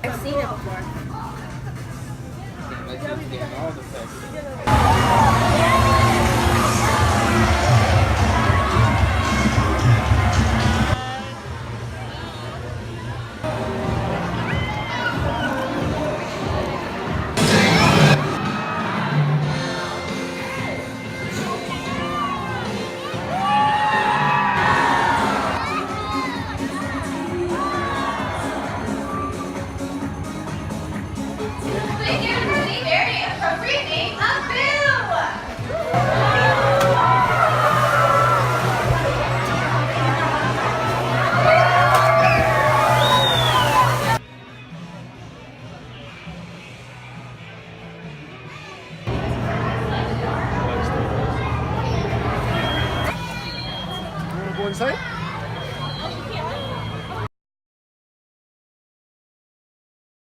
I've seen it before. Let's just get all the sex. Thank you for the very appropriate name of Boo! You wanna go inside?